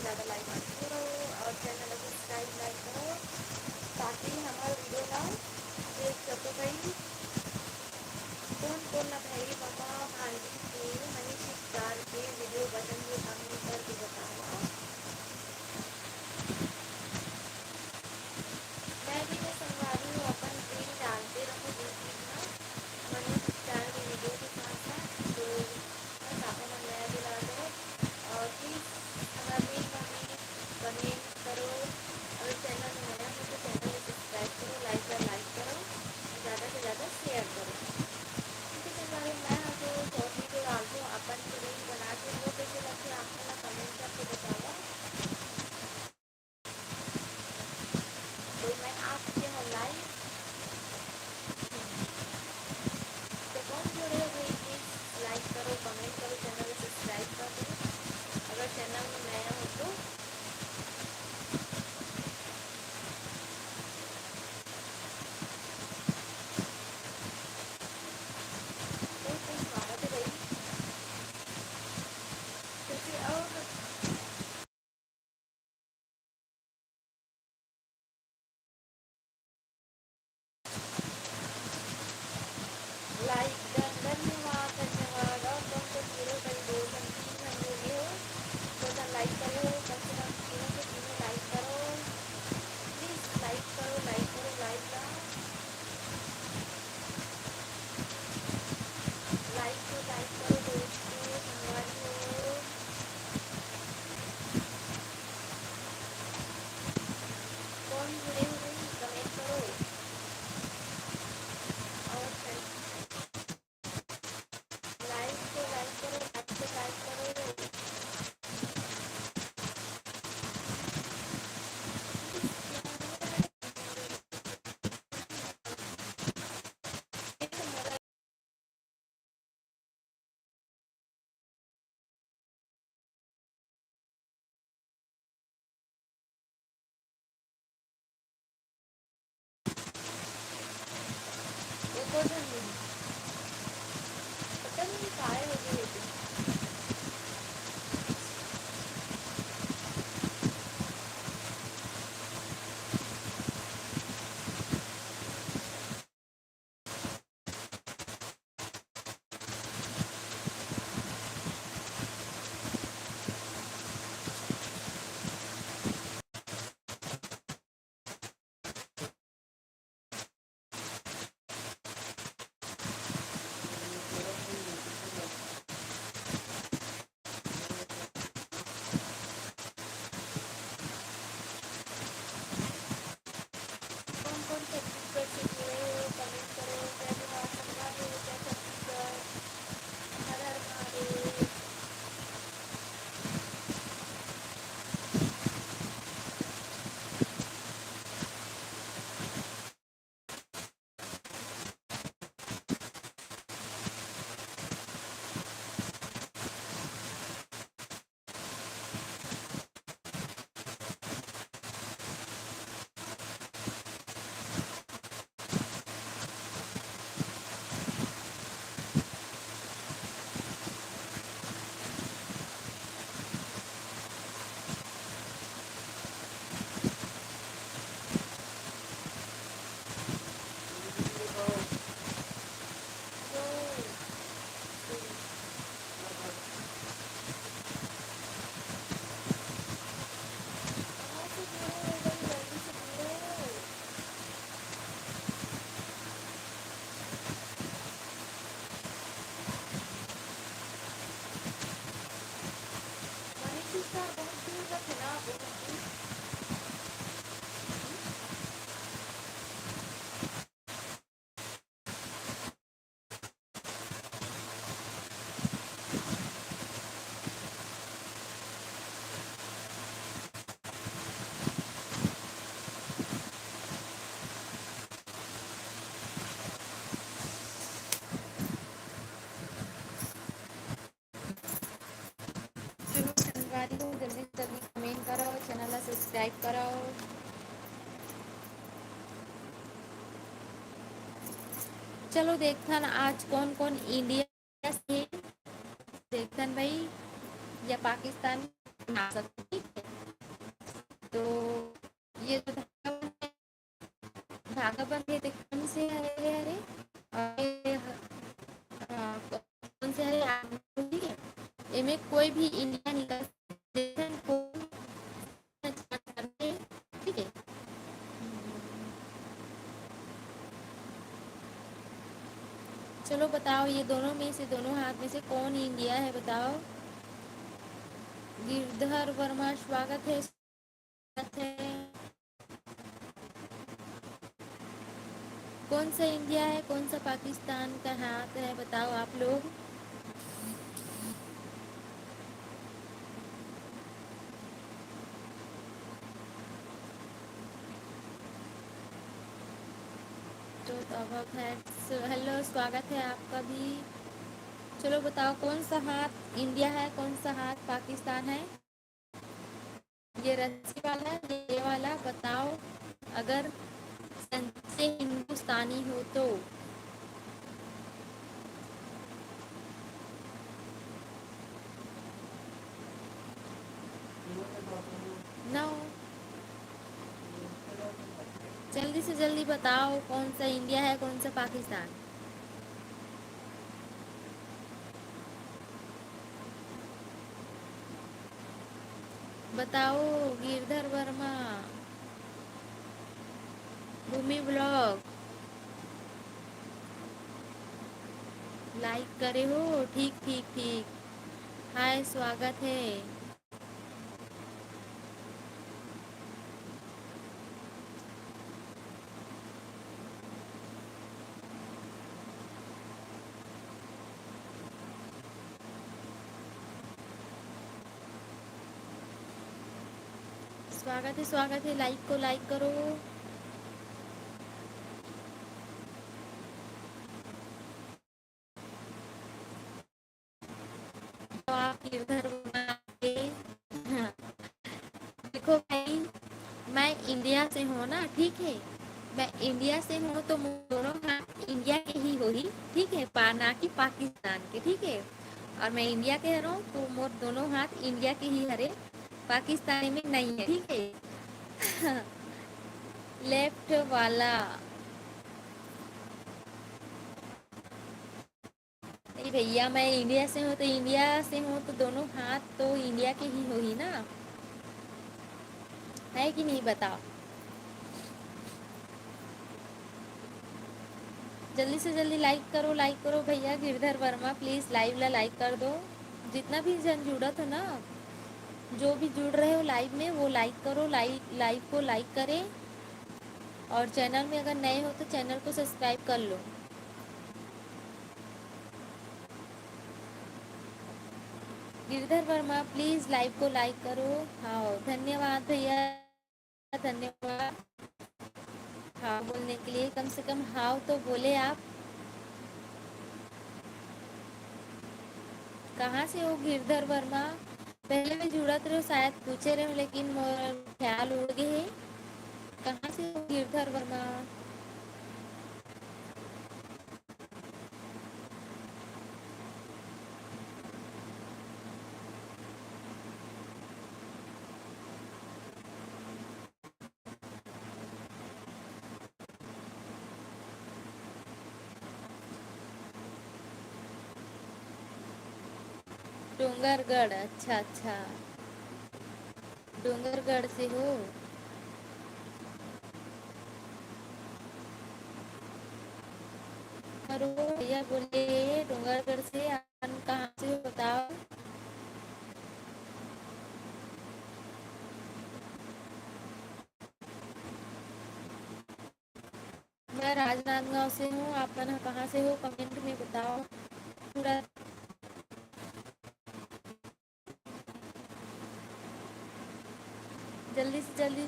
ज़्यादा लाइक मत करो और चैनल को सब्सक्राइब लाइक करो ताकि हमारा वीडियो ना देख सको भाई। कौन कौन ना भाई मम्मा भांजी के मनीष स्टार के वीडियो बटन कमेंट करके बताओ। मैं भी तो संगवारी हूँ अपन रील डालते रहूँ बीच बीच में मनीष स्टार के वीडियो के साथ साथ, तो बस आप हमें नया दिला दो और प्लीज़ हमारा रील कमेंट करो। अगर चैनल में नया हो तो चैनल को सब्सक्राइब करो, लाइक करो और ज़्यादा से ज़्यादा शेयर करो। ठीक है संगवारी, मैं जो शॉर्ट वीडियो डालती हूँ अपन की रील बना के वो कैसे लगते हैं आपको ना कमेंट करके बताओ। तो मैं आपके यहाँ लाइव तो कौन जुड़े हो गई प्लीज़ लाइक करो, कमेंट करो, चैनल को सब्सक्राइब कर दो अगर चैनल में नया हो तो। कोई स्वागत है भाई क्योंकि और लाइक धन्यवाद धन्यवाद। और कौन कौन जुड़े हो भाई, 2 3 जुड़े हो, 2 लाइक करे हो, कम से कम 3 लाइक करो प्लीज़, लाइक करो लाइक करो लाइक का लाइक करो दोस्तों संगवारी हो। कौन जुड़े हो भाई कमेंट करो और लाइक करो लाइक करो। एक और जन मिली, पता नहीं काय हो गई लेकिन कौन कौन छत्तीसगढ़ से जुड़े हो कमेंट करो। जय जवाहर संगवारी हो, जय छत्तीसगढ़, हर हर महादेव। तो कहाँ से जुड़े हो भाई, जल्दी से जुड़ो। मनीष सर बहुत दूर का थे ना, बहुत दूर। चलो संगवारी हो, जल्दी से जल्दी कमेंट करो, चैनल को सब्सक्राइब करो। चलो देखन आज कौन कौन इंडिया से देखन भाई या पाकिस्तान आ सकती है। तो ये जो धागा बंद है तो कौन से हरे हरे और कौन से हरे ठीक है। इनमें कोई भी इंडिया निकल को ठीक है। चलो बताओ, ये दोनों में से, दोनों हाथ में से कौन इंडिया है, बताओ। गिरधर वर्मा स्वागत है, स्वागत है। कौन सा इंडिया है, कौन सा पाकिस्तान का हाथ है, बताओ आप लोग। तो हेलो, स्वागत है आपका भी। चलो बताओ, कौन सा हाथ इंडिया है, कौन सा हाथ पाकिस्तान है। ये रस्सी वाला, ये वाला, बताओ। अगर से हिंदुस्तानी हो तो। नो, जल्दी से जल्दी बताओ, कौन सा इंडिया है, कौन सा पाकिस्तान। बताओ गिरधर वर्मा, भूमि ब्लॉग, लाइक करे हो। ठीक ठीक ठीक। हाय, स्वागत है। स्वागत है, स्वागत है, लाइक को लाइक करो। तो आप गिरधर वर्मा के, हाँ, देखो भाई, मैं इंडिया से हूँ ना, ठीक है। मैं इंडिया से हूँ तो दोनों हाथ इंडिया के ही हो ही, ठीक है, ना कि पाकिस्तान के, ठीक है। और मैं इंडिया के हूँ तो मोर दोनों हाथ इंडिया के ही हरे, पाकिस्तानी में नहीं है, ठीक है। लेफ्ट वाला। नहीं भैया, मैं इंडिया से हूँ तो इंडिया से हूँ तो दोनों हाथ तो इंडिया के ही हो ही ना, है कि नहीं, बताओ। जल्दी से जल्दी लाइक करो, लाइक करो भैया। गिरधर वर्मा प्लीज़ लाइव ला लाइक कर दो। जितना भी जन जुड़ा था ना, जो भी जुड़ रहे हो लाइव में, वो लाइक करो, लाइव को लाइक करें। और चैनल में अगर नए हो तो चैनल को सब्सक्राइब कर low. Girdhar Verma please live को लाइक करो। हाँ, धन्यवाद भैया, धन्यवाद। हाँ बोलने के लिए, कम से कम हाँ तो बोले आप। कहाँ से हो गिरधर वर्मा। पहले भी जुड़त रहो, शायद पूछे रहे, लेकिन मोर ख्याल उड़ गए। कहाँ से हो गिरधर वर्मा। डोंगरगढ़, अच्छा अच्छा, डोंगरगढ़ से हो। और वो भैया बोले डोंगरगढ़ से, आप कहाँ से हो बताओ। मैं राजनांदगांव से हूँ, आप मन कहाँ से हो, कमेंट में बताओ पूरा। जल्दी से जल्दी